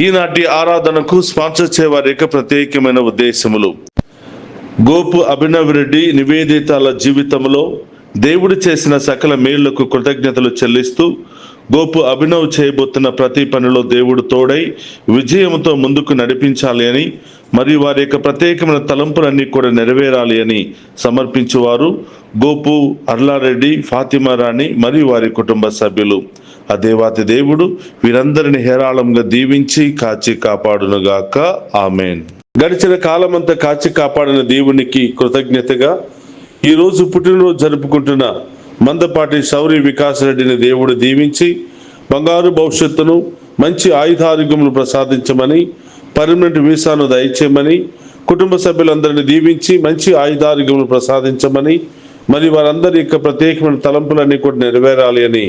ఈనాటి ఆరాధనకు స్పాన్సర్ చేయవారి యొక్క ప్రత్యేకమైన ఉద్దేశములు. గోపు అభినవ్ రెడ్డి నివేదితాల జీవితంలో దేవుడు చేసిన సకల మేళ్లకు కృతజ్ఞతలు చెల్లిస్తూ గోపు అభినవ్ చేయబోతున్న ప్రతి పనిలో దేవుడు తోడై విజయంతో ముందుకు నడిపించాలి అని మరియు వారి యొక్క ప్రత్యేకమైన తలంపులన్నీ కూడా నెరవేరాలి అని సమర్పించేవారు గోపు అర్లారెడ్డి, ఫాతిమా రాణి మరియు వారి కుటుంబ సభ్యులు. ఆ దేవాతి దేవుడు వీరందరిని హేరాళంగా దీవించి కాచి కాపాడునుగాక. ఆమెన్. గడిచిన కాలమంతా కాచి కాపాడిన దేవునికి కృతజ్ఞతగా ఈరోజు పుట్టినరోజు జరుపుకుంటున్న మందపాటి శౌరి వికాస్ రెడ్డిని దేవుడు దీవించి బంగారు భవిష్యత్తును, మంచి ఆయుధారోగ్యములు ప్రసాదించమని, పర్మనెంట్ వీసాను దయచేయమని, కుటుంబ సభ్యులందరినీ దీవించి మంచి ఆయుధారోగ్యములు ప్రసాదించమని, మరి వారందరి యొక్క ప్రత్యేకమైన తలంపులన్నీ కూడా నెరవేరాలి అని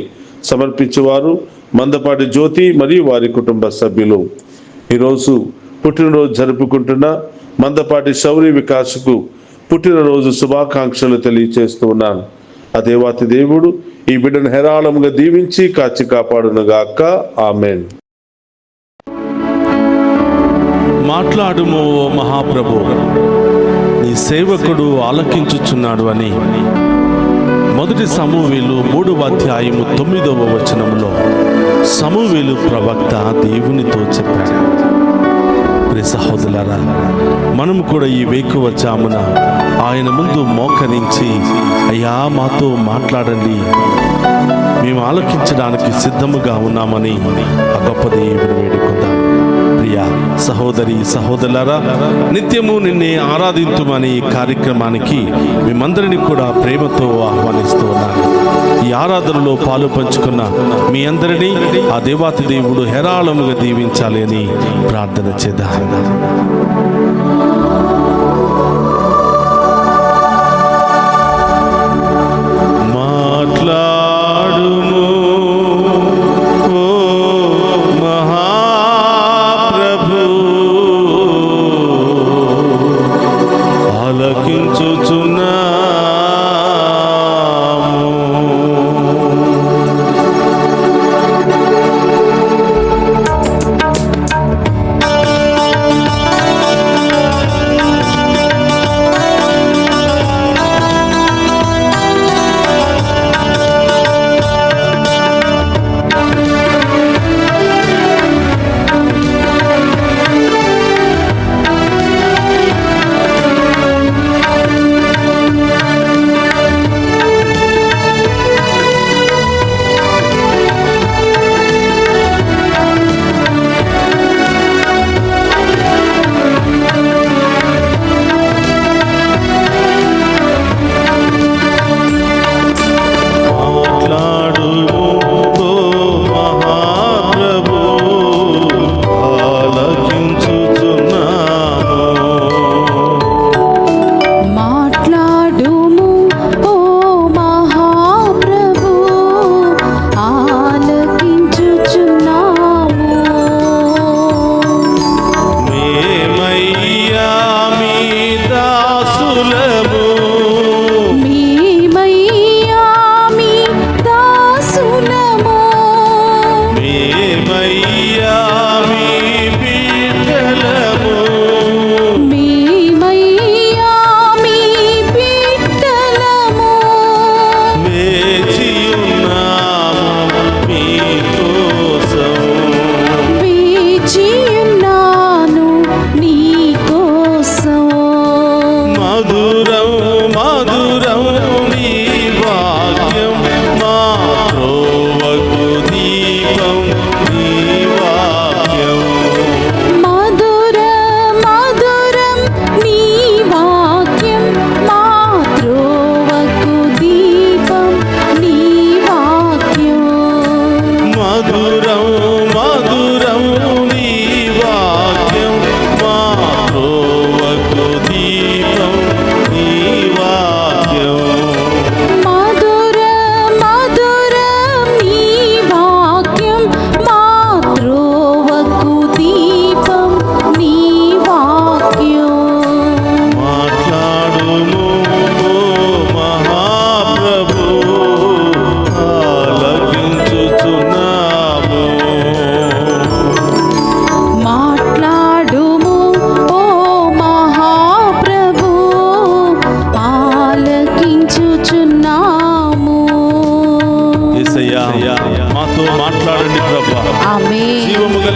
సమర్పించేవారు మందపాటి జ్యోతి మరియు వారి కుటుంబ సభ్యులు. ఈరోజు పుట్టినరోజు జరుపుకుంటున్న మందపాటి శౌరి వికాస్కు పుట్టినరోజు శుభాకాంక్షలు తెలియచేస్తూ ఉన్నాను. ఆ దేవాతి దేవుడు ఈ బిడ్డను హేరాళంగా దీవించి కాచి కాపాడునుగాక. ఆమెన్. మాట్లాడుమో మహాప్రభు, నీ సేవకుడు ఆలకించుచున్నాడు అని మొదటి సమూవేలు 3వ అధ్యాయము 9వ వచనంలో సమూవేలు ప్రవక్త దేవునితో చెప్పాడు. ప్రియ సహోదరులారా, మనము కూడా ఈ వేకువ జామున ఆయన ముందు మోకరించి, అయ్యా మాతో మాట్లాడండి, మేము ఆలకించడానికి సిద్ధముగా ఉన్నామని ఆ గొప్ప దేవుని వేడుకుందాం. ప్రియ సహోదరి సహోదరులారా, నిత్యము నిన్నే ఆరాధించుమని ఈ కార్యక్రమానికి మేమందరినీ కూడా ప్రేమతో ఆహ్వానిస్తూ ఉన్నాను. ఈ ఆరాధనలో పాలు పంచుకున్న మీ అందరినీ ఆ దేవాతి దేవుడు హేరాళముగా దీవించాలి అని ప్రార్థన చేద్దాం.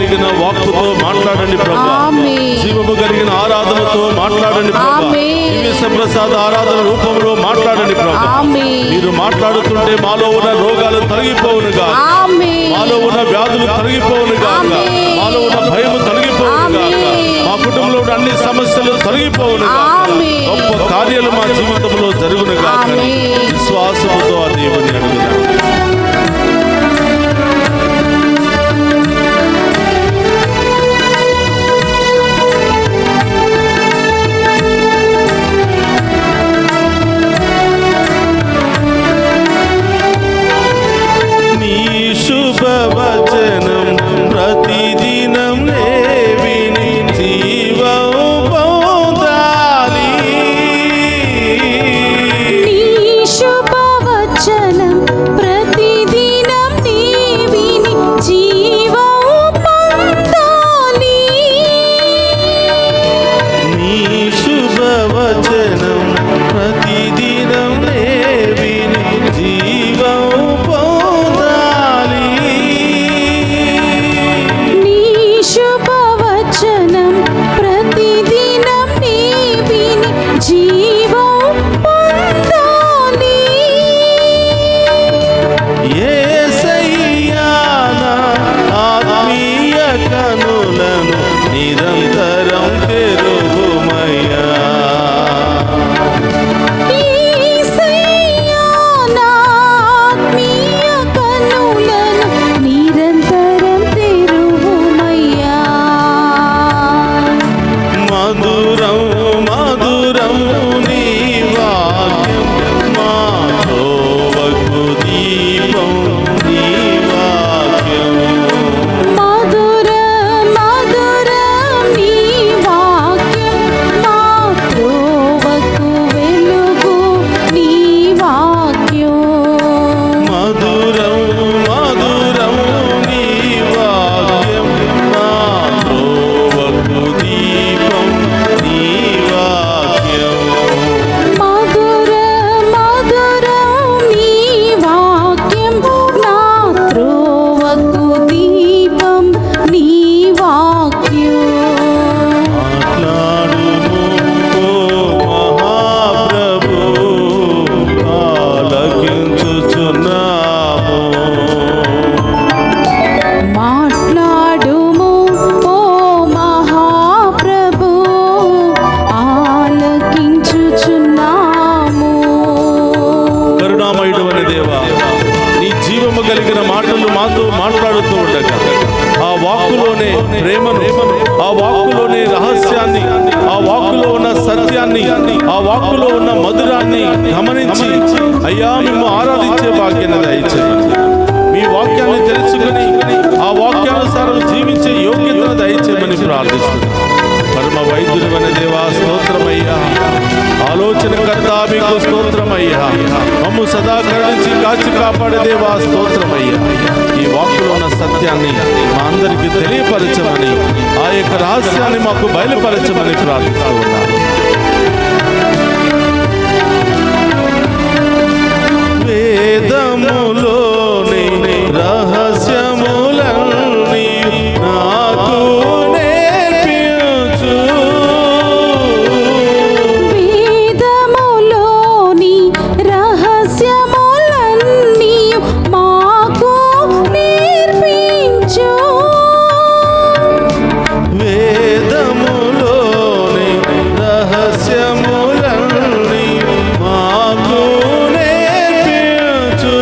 కలిగిన వాక్కుతో మాట్లాడండి ప్రభా. జీవము కలిగిన ఆరాధనతో మాట్లాడండి ప్రభా. ప్రసాద ఆరాధన రూపంలో మాట్లాడండి ప్రభా. మీరు మాట్లాడుతుంటే మాలో ఉన్న రోగాలు తొలగిపోవునుగా, మాలో ఉన్న వ్యాధులు తొలగిపోవునుగా, మాలో ఉన్న భయం తొలగిపోవునుగా, మా కుటుంబంలో ఉన్న అన్ని సమస్యలు తొలగిపోవునుగా, గొప్ప కార్యాలు మా జీవితంలో జరుగునుగా. విశ్వాసముతో ఆ దేవుని అడుగుదాం. శుభవచనం ప్రతిదినం విని జీవం పొందాలి. శుభవచనం ప్రతిదినం విని జీవం పొందాలి. నీ శుభవచనం ప్రతిదినం విని జీవం శుభవచనం ప్రతిదినం విని జీవం పొందాలి. యేసయ్యా నా ఆత్మీయ కనులను నిరంతరం తెరువుమయ్యా. యేసయ్యా నా ఆత్మీయ కనులను నిరంతరం తెరువుమయ్యా. మధురం మధురం నీ వాక్యం, మా త్రోవకు దీపం నీ వాక్యం. మధురం మధురం నీ వాక్యం, మా త్రోవకు వెలుగు నీ వాక్యం. మధురం మధురం నీ వాక్యం, మా త్రోవకు దీపం నీ వాక్యం. మధురం మధురం నీ వాక్యం, నా త్రోవకు దీపం నీ వాక్యం. మాట్లాడుము ఓ మహాప్రభు, ఆలకించుచున్నాము. మాట్లాడుము ఓ మహాప్రభు, ఆలకించుచున్నాము. కరుణామయుడు అనే దేవా, నీ జీవము కలిగిన మాటలు మాతో మాట్లాడుతూ ఉండగా, ఆ వాక్కులోనే ప్రేమను, ఆ వాక్కులోనే రహస్యాన్ని, ఆ వాక్కులో ఉన్న సత్యాన్ని, ఆ వాక్కులో ఉన్న మధురాన్ని గమనించి అయ్యా మేము ఆరాధించే భాగ్యాన్ని దయచేయండి. మీ వాక్యాన్ని తెలుసుకుని ఆ వాక్యానుసారం జీవించే యోగ్యతను దయచేయమని ప్రార్థిస్తున్నాను. పరమ వైద్యుడు అనే దేవా స్తోత్రమయ్యా. ఆలోచనకర్త మీకు స్తోత్రమయ్యా. మమ్ము సదా కరుణించి కాచి కాపాడే దేవా స్తోత్రమయ్యా. ఈ వాక్కులో ఉన్న సత్యాన్ని మా అందరికీ తెలియపరచమని, ఆ యొక్క రహస్యాన్ని మాకు బయలుపరచమని ప్రార్థిస్తూ ఉన్నాను. వేదములోని రహస్యములన్నీ నాకు నేర్పించు. వేదములోని రహస్యములన్నీ మాకు నేర్పించు. వేదములోని రహస్యములన్నీ మాకు నేర్పించు.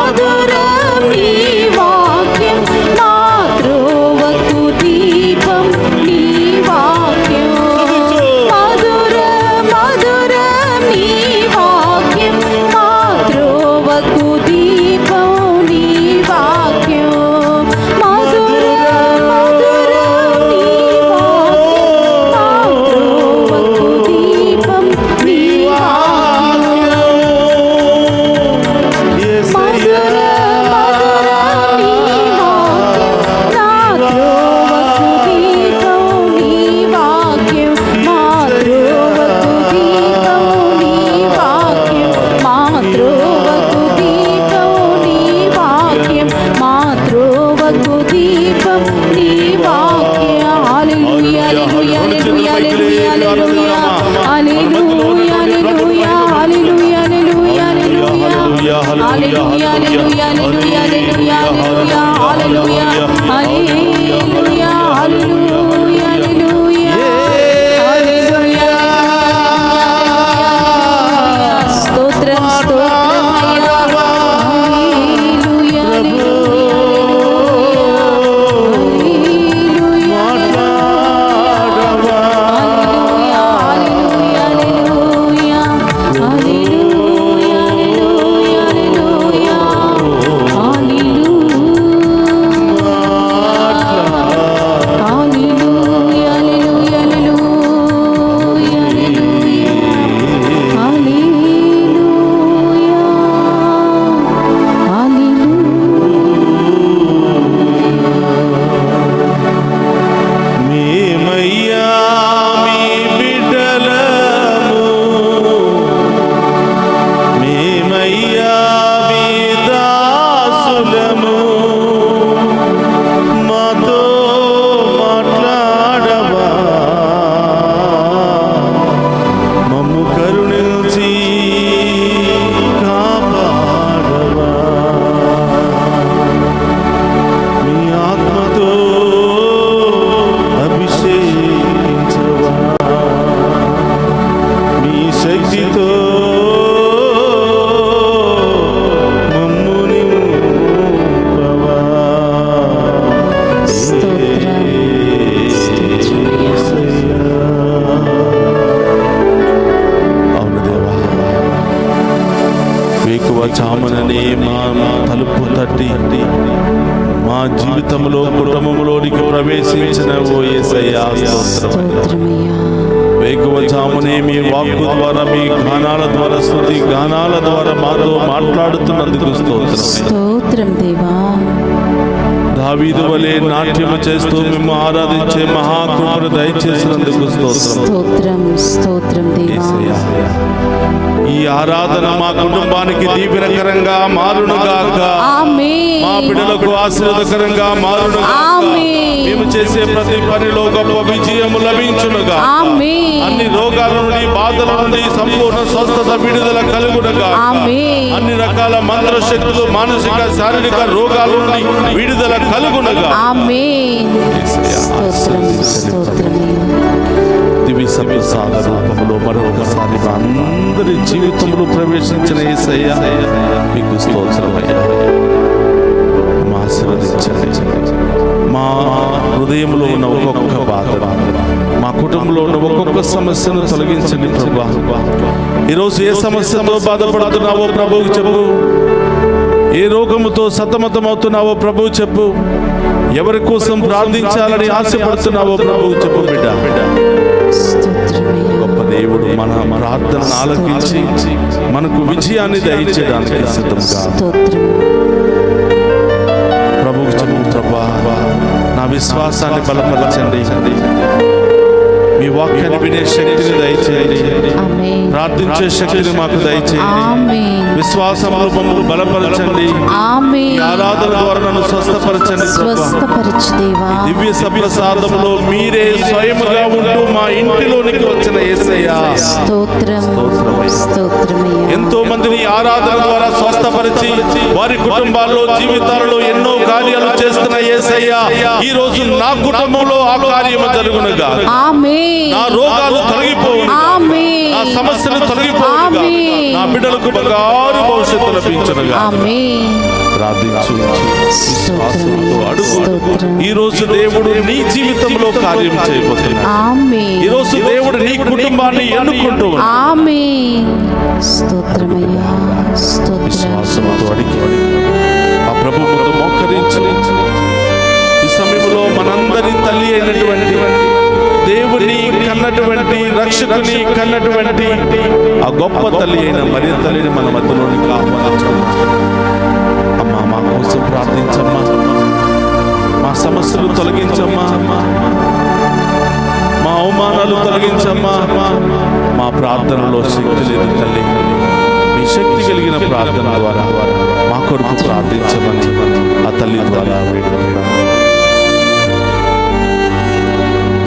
మధురం నీ వాక్యం నా త్రోవకు దీపం నీ వాక్యం మధురం మధురం నీ వాక్యం నా త్రోవకు దీపం నీ వాక్యం మధురం మధురం నీ వాక్యం నా త్రోవకు దీపం నీ వాక్యం చామననే మా తలుపు తట్టి మా జీవితంలో కుటుంబంలోనికి ప్రవేశించిన ఓ యేసయ్యా స్తోత్రమయ్యా. వేకువజామునే మీ వాక్కు ద్వారా మీ గానాల ద్వారా స్తుతి గానాల ద్వారా మాతో మాట్లాడుతున్నందుకు స్తోత్రం దేవా. దావీదు వలె నాట్యము చేస్తూ మేము ఆరాధించే మహాకృపను దయచేసినందుకు స్తోత్రం స్తోత్రం దేవా. ఈ ఆరాధన మా కుటుంబానికి దీవెనకరంగా మారునుగాక. ఆమేన్. మా బిడ్డలకు ఆశీర్వాదకరంగా మారునుగాక. ఆమేన్. మేము చేసే ప్రతి పనిలో గొప్ప విజయము లభించునుగా. ఆమేన్. అన్ని రోగాల నుండి బాధల నుండి సంపూర్ణ స్వస్థత విడుదల కలుగునుగా. ఆమేన్. అన్ని రకాల మంత్ర శక్తులు మానసిక శారీరక రోగాల నుండి విడుదల కలుగునుగా. ఆమేన్. స్తోత్రం స్తోత్రం. దివ్య ప్రసాద రూపంలో మరొకసారి మా అందరి జీవితంలో ప్రవేశించిన యేసయ్యా మీకు స్తోత్రమయ్యా. మా ఆశీర్వదించండి. మా హృదయంలో ఉన్న ఒక్కొక్క బాధ, మా కుటుంబంలో ఉన్న ఒక్కొక్క సమస్యను తొలగించండి ప్రభువా. ఈరోజు ఏ సమస్యతో బాధపడుతున్నావో ప్రభువుకు చెప్పు. ఏ రోగముతో సతమతమవుతున్నావో ప్రభువు చెప్పు. ఎవరి కోసం ప్రార్థించాలని ఆశపడుతున్నావో ప్రభువు చెప్పు బిడ్డ. గొప్ప దేవుడు మన ప్రార్థనను ఆలకించి మనకు విజయాన్ని దయచేయడానికి సిద్ధంగా. ప్రభువు చెప్పు ప్రభువా, నా విశ్వాసాన్ని బలపరచండి. మీ వాక్యాన్ని వినే శక్తిని దయచేయండి. ప్రార్థించే శక్తిని మాకు దయచేయండి. విశ్వాసములో మమ్మల్ని బలపరచండి. ఆరాధన ద్వారా నన్ను స్వస్థపరచండి. దివ్య సప్రసాదములో మీరే స్వయముగా ఉంటూ మా ఇంటిలోనికి వచ్చిన యేసయ్యా ఎంతో మందిని ఆరాధన ద్వారా స్వస్థపరిచి వారి కుటుంబాల్లో జీవితాలలో ఎన్నో కార్యాలు చేస్తున్న యేసయ్యా ఈ రోజు నా కుటుంబంలో ఆ కార్యము జరుగునుగా. ఆమేన్. నా రోగాలు తొలగిపోవును, ఆమేన్. నా సమస్యలు తొలగిపోవును, ఆమేన్. నా బిడ్డలకు బంగారు భవిష్యత్తు లభించునుగా. ఆమేన్. ప్రార్థించు, విశ్వాసంతో అడుగు. స్తోత్రం. ఈ రోజు దేవుడు నీ జీవితంలో కార్యం చేయబోతున్నాడు. ఆమేన్. ఈ రోజు దేవుడు నీ కుటుంబాన్ని ఎన్నుకుంటూ ఉన్నాడు. ఆమేన్. స్తోత్రమయ్యా, స్తోత్రం. విశ్వాసంతో అడిగి ఆ ప్రభు ముందు మోకరించి ఈ సమయంలో మనందరి తల్లి అయినటువంటి దేవుని కన్నటువంటి రక్షకుని కన్నటువంటి ఆ గొప్ప తల్లి అయిన మరియ తల్లిని మన మధ్యలోనికి ఆహ్వానించుకున్నాం. అమ్మా, మా కోసం ప్రార్థించమ్మా, మా సమస్యలు తొలగించమ్మా, మా అవమానాలు తొలగించమ్మా. మా ప్రార్థనలో శక్తి లేదు తల్లి, మీ శక్తి కలిగిన ప్రార్థన ద్వారా మా కొరకు ప్రార్థించమని ఆ తల్లి ద్వారా వేడుకుంటున్నాము.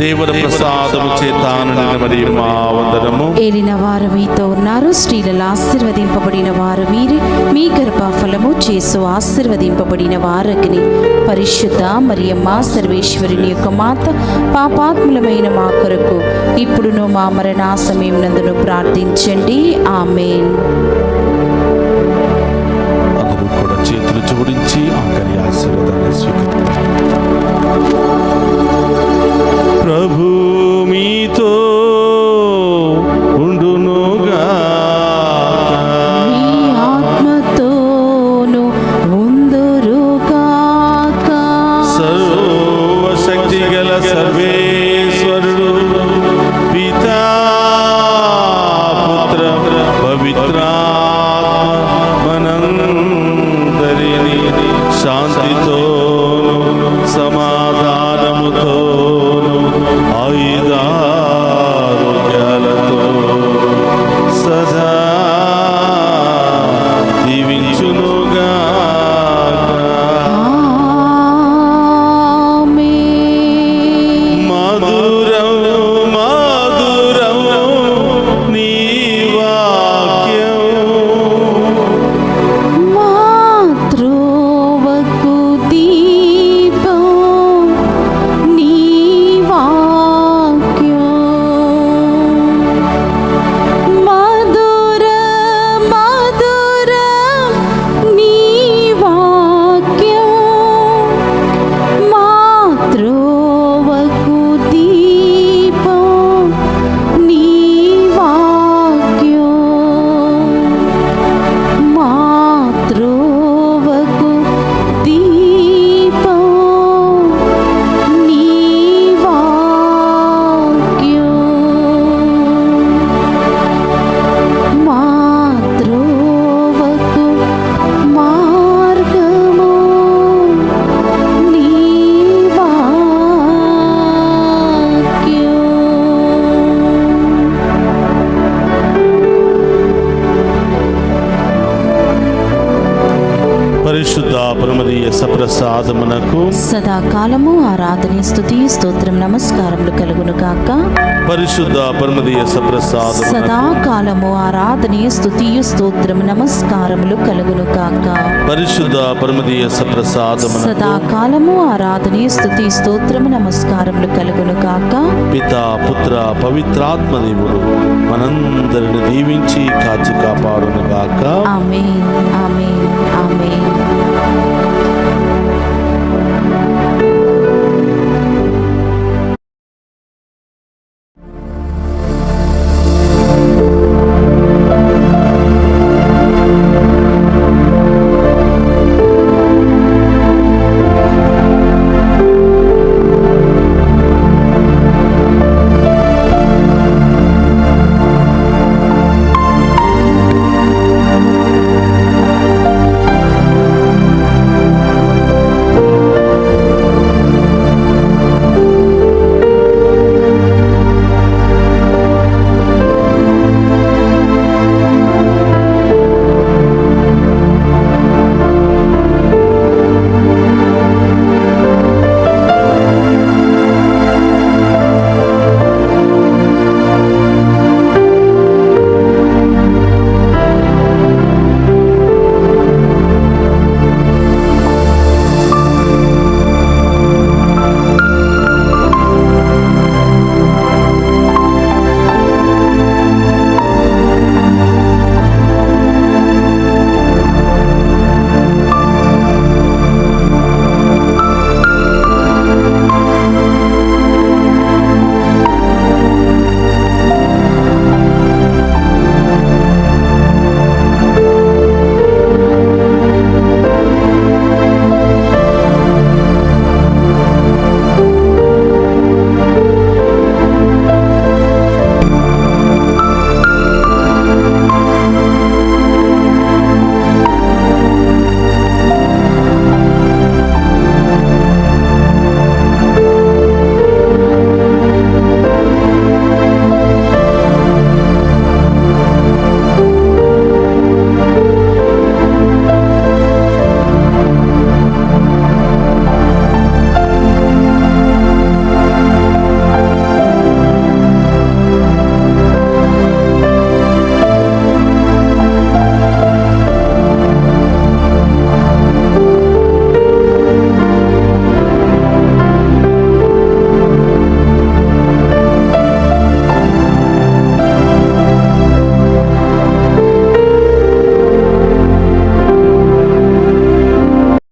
దేవుని ప్రసాదము చేత నిండిన మా వందనము. ఏలిన వారు మీతో ఉన్నారు, స్త్రీలలో ఆశీర్వదింపబడిన వారు మీరే, మీ గర్భఫలము చేసు ఆశీర్వదింపబడిన వారగిని. పరిశుద్ధ మరియమ్మ సర్వేశ్వరుని యొక్క మాత, పాపాత్ములమైన మా కొరకు ఇప్పుడును మా మరణ సమయం నందును ప్రార్థించండి. ఆమేన్. అందరూ కూడా చేతులు జోడించి ఆఖరి ఆశీర్వాదాన్ని స్వీకరించారు. ప్రభు మీతో ఉండునుగా, మీ ఆత్మతోను ఉందురుగాక. సర్వశక్తి గల సర్వేశ్వరుడు పితా పుత్ర పవిత్రాత్మ మనందరినీ శాంతితో సమాధానముతో ఆయుధారోగ్యాలతో సదా దీవించునుగా. ఆమేన్. మధురం మధురం నీ వాక్యం, మాతృవకు దీపం నీ వాక్యం. మధుర మధుర నీ వాక్యం, మాతృవకు దీపం నీ వాక్యం. మాతృవకు దీపం నీ వాక్యం. మాతృవకు మార్గము నీ వాక్యం. పరిశుద్ధ పరమదీయ సప్రసాదమునకు సదాకాలము ఆరాధన స్తుతి స్తోత్రం నమస్కారములు కలుగును గాక. పరిశుద్ధ పరమదీయ సప్రసాదమునకు సదాకాలము ఆరాధన స్తుతియు స్తోత్రం నమస్కారములు కలుగును గాక. పరిశుద్ధ పరమదీయ సప్రసాదమునకు సదాకాలము ఆరాధన స్తుతి స్తోత్రం నమస్కారములు కలుగును గాక. పితా పుత్ర పవిత్రాత్మ దేవుడు మనందరిని దీవించి కాచి కాపాడును గాక. ఆమేన్, ఆమేన్, ఆమేన్.